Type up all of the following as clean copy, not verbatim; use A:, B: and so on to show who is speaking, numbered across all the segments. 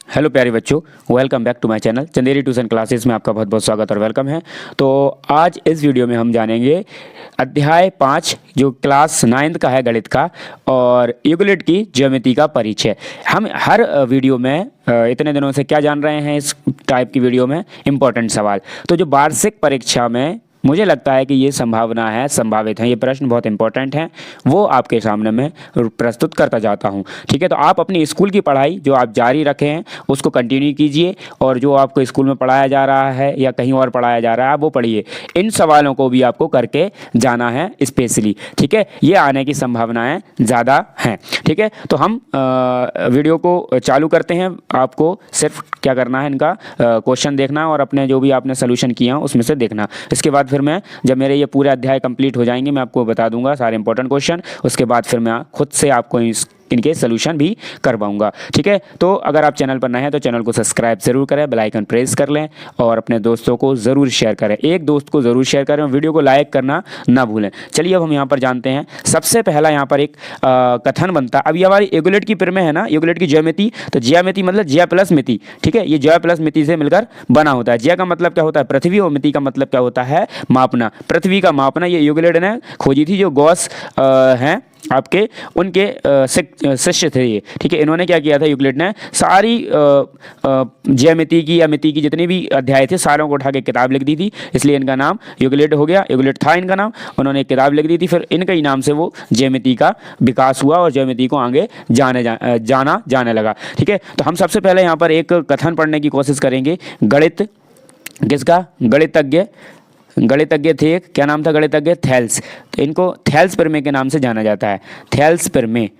A: Hello प्यारे बच्चों, welcome back to my channel Chanderi tuition classes में आपका बहुत बहुत स्वागत और वेलकम है। तो आज इस वीडियो में हम जानेंगे अध्याय 5 जो क्लास 9 का है गणित का और यूक्लिड की ज्योमेट्री का परिचय। हम हर वीडियो में इतने दिनों से क्या जान रहे हैं, इस टाइप की वीडियो में इम्पोर्टेंट सवाल। तो जो वार्षिक परीक्षा में मुझे लगता है कि ये संभावना है, संभावित है, ये प्रश्न बहुत इंपॉर्टेंट हैं, वो आपके सामने मैं प्रस्तुत करता जाता हूँ। ठीक है, तो आप अपनी स्कूल की पढ़ाई जो आप जारी रखे हैं उसको कंटिन्यू कीजिए और जो आपको स्कूल में पढ़ाया जा रहा है या कहीं और पढ़ाया जा रहा है वो पढ़िए। इन सवालों को भी आपको करके जाना है स्पेशली। ठीक है, ये आने की संभावनाएँ ज़्यादा हैं। ठीक है, तो हम वीडियो को चालू करते हैं। आपको सिर्फ क्या करना है, इनका क्वेश्चन देखना और अपने जो भी आपने सोल्यूशन किया उसमें से देखना। इसके बाद फिर मैं जब मेरे ये पूरे अध्याय कंप्लीट हो जाएंगे मैं आपको बता दूंगा सारे इंपॉर्टेंट क्वेश्चन। उसके बाद फिर मैं खुद से आपको इनके सोल्यूशन भी करवाऊंगा। ठीक है, तो अगर आप चैनल पर नए हैं तो चैनल को सब्सक्राइब जरूर करें, बेल आइकन प्रेस कर लें और अपने दोस्तों को ज़रूर शेयर करें। एक दोस्त को ज़रूर शेयर करें और वीडियो को लाइक करना ना भूलें। चलिए अब हम यहाँ पर जानते हैं। सबसे पहला यहाँ पर एक कथन बनता है। अब ये हमारी यूक्लिड की प्रमेय है ना, यूक्लिड की ज्यामिति। तो ज्यामिति मतलब ज्या प्लस मिति। ठीक है, ये ज्या प्लस मिति से मिलकर बना होता है। ज्या का मतलब क्या होता है, पृथ्वी, और मिति का मतलब क्या होता है, मापना। पृथ्वी का मापना ये यूक्लिड ने खोजी थी, जो गॉस हैं आपके उनके शिष्य थे ये। ठीक है, इन्होंने क्या किया था, यूक्लिड ने सारी ज्यामिति की या मिति की जितने भी अध्याय थे सारों को उठा के किताब लिख दी थी, इसलिए इनका नाम यूक्लिड हो गया। यूक्लिड था इनका नाम, उन्होंने एक किताब लिख दी थी, फिर इनके ही नाम से वो ज्यामिति का विकास हुआ और ज्यामिति को आगे जाना जाने लगा। ठीक है, तो हम सबसे पहले यहाँ पर एक कथन पढ़ने की कोशिश करेंगे। गणित किसका, गणितज्ञ थे एक, क्या नाम था गणितज्ञ, थेल्स। तो इनको थेल्स प्रमेय के नाम से जाना जाता है। थेल्स प्रमेय।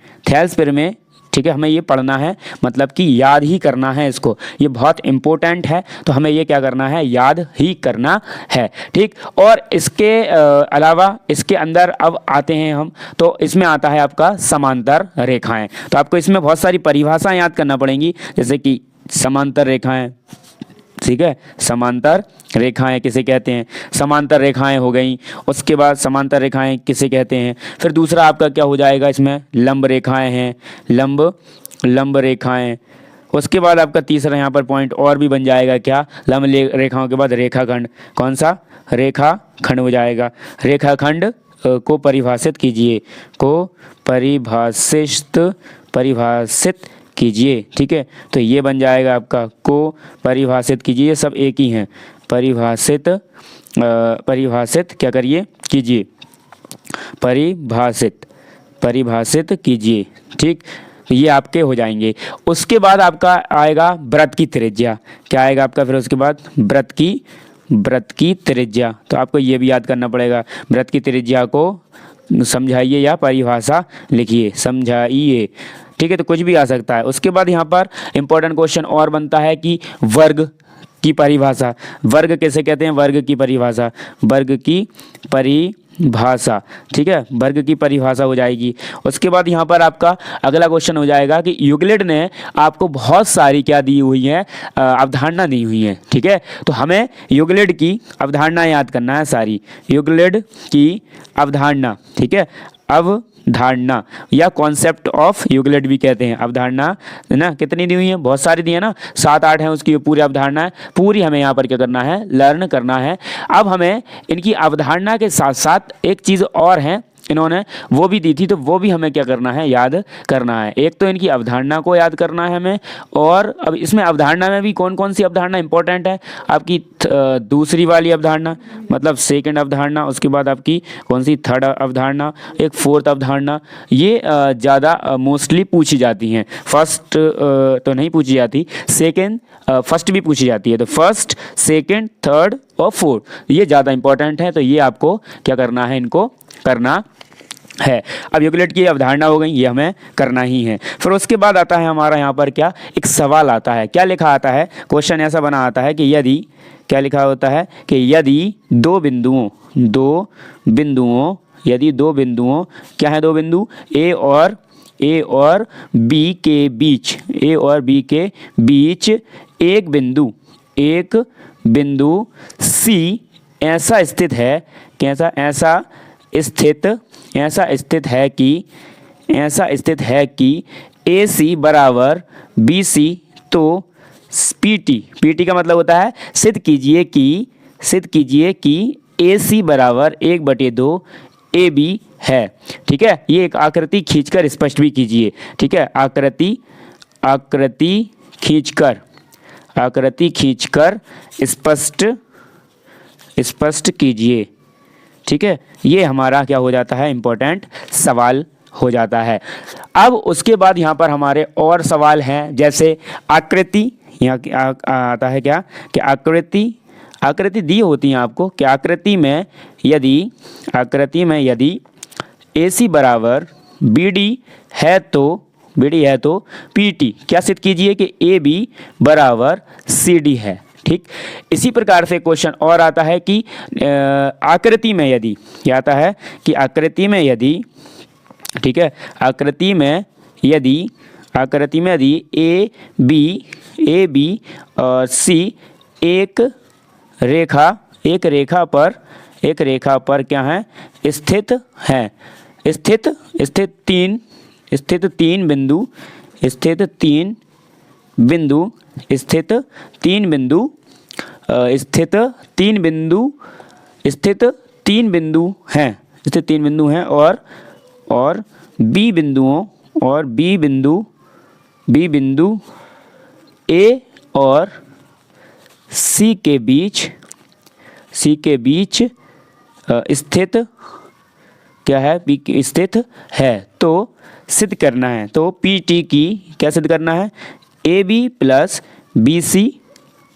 A: ठीक है, हमें ये पढ़ना है, मतलब कि याद ही करना है इसको, ये बहुत इंपॉर्टेंट है। तो हमें ये क्या करना है, याद ही करना है। ठीक, और इसके अलावा इसके अंदर अब आते हैं हम, तो इसमें आता है आपका समांतर रेखाएं। तो आपको इसमें बहुत सारी परिभाषाएं याद करना पड़ेंगी, जैसे कि समांतर रेखाएं। ठीक है, समांतर रेखाएं किसे कहते हैं, समांतर रेखाएं हो गई। उसके बाद समांतर रेखाएं किसे कहते हैं, फिर दूसरा आपका क्या हो जाएगा, इसमें लंब रेखाएं हैं, लंब रेखाएं। उसके बाद आपका तीसरा यहाँ पर पॉइंट और भी बन जाएगा, क्या, लंब रेखाओं के बाद रेखाखंड। कौन सा, रेखाखंड हो जाएगा। रेखाखंड को परिभाषित कीजिए, परिभाषित कीजिए। ठीक है, तो ये बन जाएगा आपका, को परिभाषित कीजिए, ये सब एक ही हैं। परिभाषित क्या करिए, कीजिए, परिभाषित कीजिए। ठीक, ये आपके हो जाएंगे। उसके बाद आपका आएगा वृत्त की त्रिज्या। क्या आएगा आपका फिर उसके बाद, वृत्त की त्रिज्या। तो आपको ये भी याद करना पड़ेगा। वृत्त की त्रिज्या को समझाइए या परिभाषा लिखिए, समझाइए। ठीक है, तो कुछ भी आ सकता है। उसके बाद यहाँ पर इंपॉर्टेंट क्वेश्चन और बनता है कि वर्ग की परिभाषा। वर्ग कैसे कहते हैं, वर्ग की परिभाषा। ठीक है, वर्ग की परिभाषा हो जाएगी। उसके बाद यहाँ पर आपका अगला क्वेश्चन हो जाएगा कि यूक्लिड ने आपको बहुत सारी क्या दी हुई है, अवधारणा दी हुई है। ठीक है, तो हमें यूक्लिड की अवधारणा याद करना है सारी, यूक्लिड की अवधारणा। ठीक है, अवधारणा या कॉन्सेप्ट ऑफ यूक्लिड भी कहते हैं। अवधारणा है ना, कितनी दी हुई है, बहुत सारी दी है ना, 7-8 है उसकी पूरी अवधारणा है, पूरी हमें यहाँ पर क्या करना है, लर्न करना है। अब हमें इनकी अवधारणा के साथ साथ एक चीज़ और है, इन्होंने वो भी दी थी, तो वो भी हमें क्या करना है, याद करना है। एक तो इनकी अवधारणा को याद करना है हमें, और अब इसमें अवधारणा में भी कौन कौन सी अवधारणा इंपॉर्टेंट है, आपकी दूसरी वाली अवधारणा मतलब सेकंड अवधारणा, उसके बाद आपकी कौन सी, थर्ड अवधारणा, एक फोर्थ अवधारणा। ये ज़्यादा मोस्टली पूछी जाती हैं। फर्स्ट तो नहीं पूछी जाती, सेकेंड, फर्स्ट भी पूछी जाती है। तो फर्स्ट, सेकेंड, थर्ड और फोर्थ ये ज़्यादा इंपॉर्टेंट है। तो ये आपको क्या करना है, इनको करना है। अब यूक्लिड की अवधारणा हो गई, ये हमें करना ही है। फिर उसके बाद आता है हमारा यहाँ पर क्या, एक सवाल आता है। क्या लिखा आता है, क्वेश्चन ऐसा बना आता है कि यदि, क्या लिखा होता है कि यदि दो बिंदुओं, यदि दो बिंदुओं, क्या है दो बिंदु, ए और बी के बीच, एक बिंदु सी ऐसा स्थित है, कैसा, ऐसा स्थित है कि ए सी बराबर बी सी, तो पीटी का मतलब होता है सिद्ध कीजिए कि AC बराबर 1/2 AB है। ठीक है, ये एक आकृति खींचकर स्पष्ट भी कीजिए। ठीक है, आकृति खींचकर स्पष्ट कीजिए। ठीक है, ये हमारा क्या हो जाता है, इम्पोर्टेंट सवाल हो जाता है। अब उसके बाद यहाँ पर हमारे और सवाल हैं, जैसे आकृति, यहाँ आता है क्या कि आकृति दी होती है आपको कि आकृति में यदि AC बराबर BD है तो PT क्या सिद्ध कीजिए कि AB बराबर CD है। ठीक, इसी प्रकार से क्वेश्चन और आता है कि आकृति में यदि क्या आता है कि आकृति में यदि, ठीक है, आकृति में यदि A B और C एक रेखा पर क्या है, स्थित तीन बिंदु हैं और B बिंदु A और C के बीच स्थित क्या है, स्थित है, तो सिद्ध करना है। तो PT की क्या सिद्ध करना है, AB प्लस BC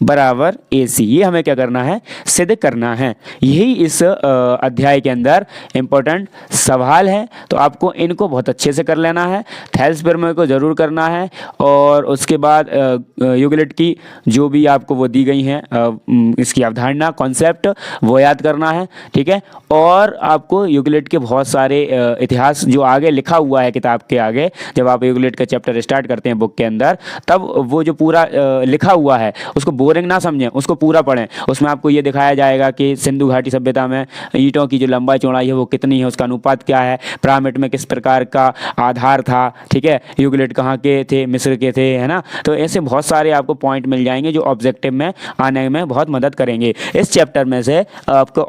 A: बराबर AC, ये हमें क्या करना है, सिद्ध करना है। यही इस अध्याय के अंदर इम्पोर्टेंट सवाल है, तो आपको इनको बहुत अच्छे से कर लेना है। थेल्स प्रमेय को ज़रूर करना है, और उसके बाद यूक्लिड की जो भी आपको वो दी गई हैं इसकी अवधारणा, कॉन्सेप्ट, वो याद करना है। ठीक है, और आपको यूक्लिड के बहुत सारे इतिहास जो आगे लिखा हुआ है किताब के आगे, जब आप यूक्लिड का चैप्टर स्टार्ट करते हैं बुक के अंदर, तब वो जो पूरा लिखा हुआ है उसको बोरिंग ना समझें, उसको पूरा पढ़ें। उसमें आपको ये दिखाया जाएगा कि सिंधु घाटी सभ्यता में ईंटों की जो लंबाई चौड़ाई है वो कितनी है, उसका अनुपात क्या है, पिरामिड में किस प्रकार का आधार था। ठीक है, यूक्लिड कहाँ के थे, मिस्र के थे, है ना। तो ऐसे बहुत सारे आपको पॉइंट मिल जाएंगे जो ऑब्जेक्टिव में आने में बहुत मदद करेंगे। इस चैप्टर में से आपको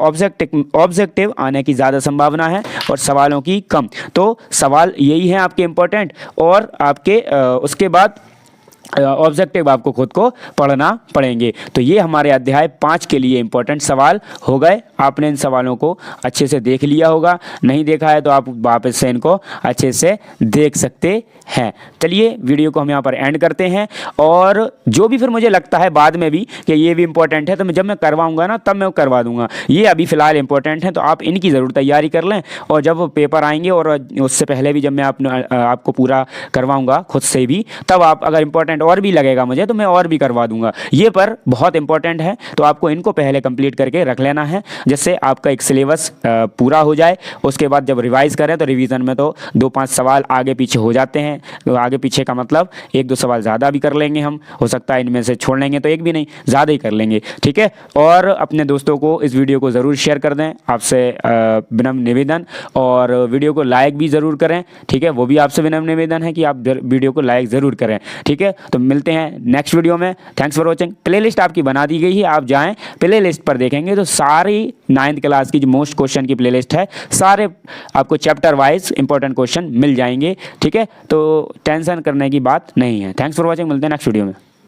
A: ऑब्जेक्टिव आने की ज़्यादा संभावना है और सवालों की कम। तो सवाल यही है आपके इम्पोर्टेंट, और आपके उसके बाद ऑब्जेक्टिव आपको खुद को पढ़ना पड़ेंगे। तो ये हमारे अध्याय 5 के लिए इम्पोर्टेंट सवाल हो गए। आपने इन सवालों को अच्छे से देख लिया होगा, नहीं देखा है तो आप वापस से इनको अच्छे से देख सकते हैं। चलिए वीडियो को हम यहाँ पर एंड करते हैं, और जो भी फिर मुझे लगता है बाद में भी कि ये भी इम्पोर्टेंट है, तो जब मैं करवाऊँगा ना तब मैं करवा दूँगा। ये अभी फ़िलहाल इम्पोर्टेंट है, तो आप इनकी ज़रूर तैयारी कर लें, और जब पेपर आएंगे और उससे पहले भी जब मैं आपको पूरा करवाऊँगा खुद से भी, तब आप अगर इम्पोर्टेंट और भी लगेगा मुझे तो मैं और भी करवा दूंगा। ये पर बहुत इंपॉर्टेंट है, तो आपको इनको पहले कंप्लीट करके रख लेना है, जिससे आपका एक सिलेबस पूरा हो जाए। उसके बाद जब रिवाइज करें तो रिवीजन में तो 2-5 सवाल आगे पीछे हो जाते हैं। तो आगे पीछे का मतलब 1-2 सवाल ज़्यादा भी कर लेंगे हम, हो सकता है इनमें से छोड़ लेंगे तो एक भी नहीं, ज़्यादा ही कर लेंगे। ठीक है, और अपने दोस्तों को इस वीडियो को ज़रूर शेयर कर दें, आपसे विनम्र निवेदन, और वीडियो को लाइक भी ज़रूर करें। ठीक है, वो भी आपसे विनम्र निवेदन है कि आप वीडियो को लाइक ज़रूर करें। ठीक है, तो मिलते हैं नेक्स्ट वीडियो में। Thanks for watching. प्लेलिस्ट आपकी बना दी गई है, आप जाएं प्लेलिस्ट पर देखेंगे तो सारी 9th क्लास की जो मोस्ट क्वेश्चन की प्लेलिस्ट है, सारे आपको चैप्टर वाइज इंपॉर्टेंट क्वेश्चन मिल जाएंगे। ठीक है, तो टेंशन करने की बात नहीं है। थैंक्स फॉर वॉचिंग, मिलते हैं नेक्स्ट वीडियो में।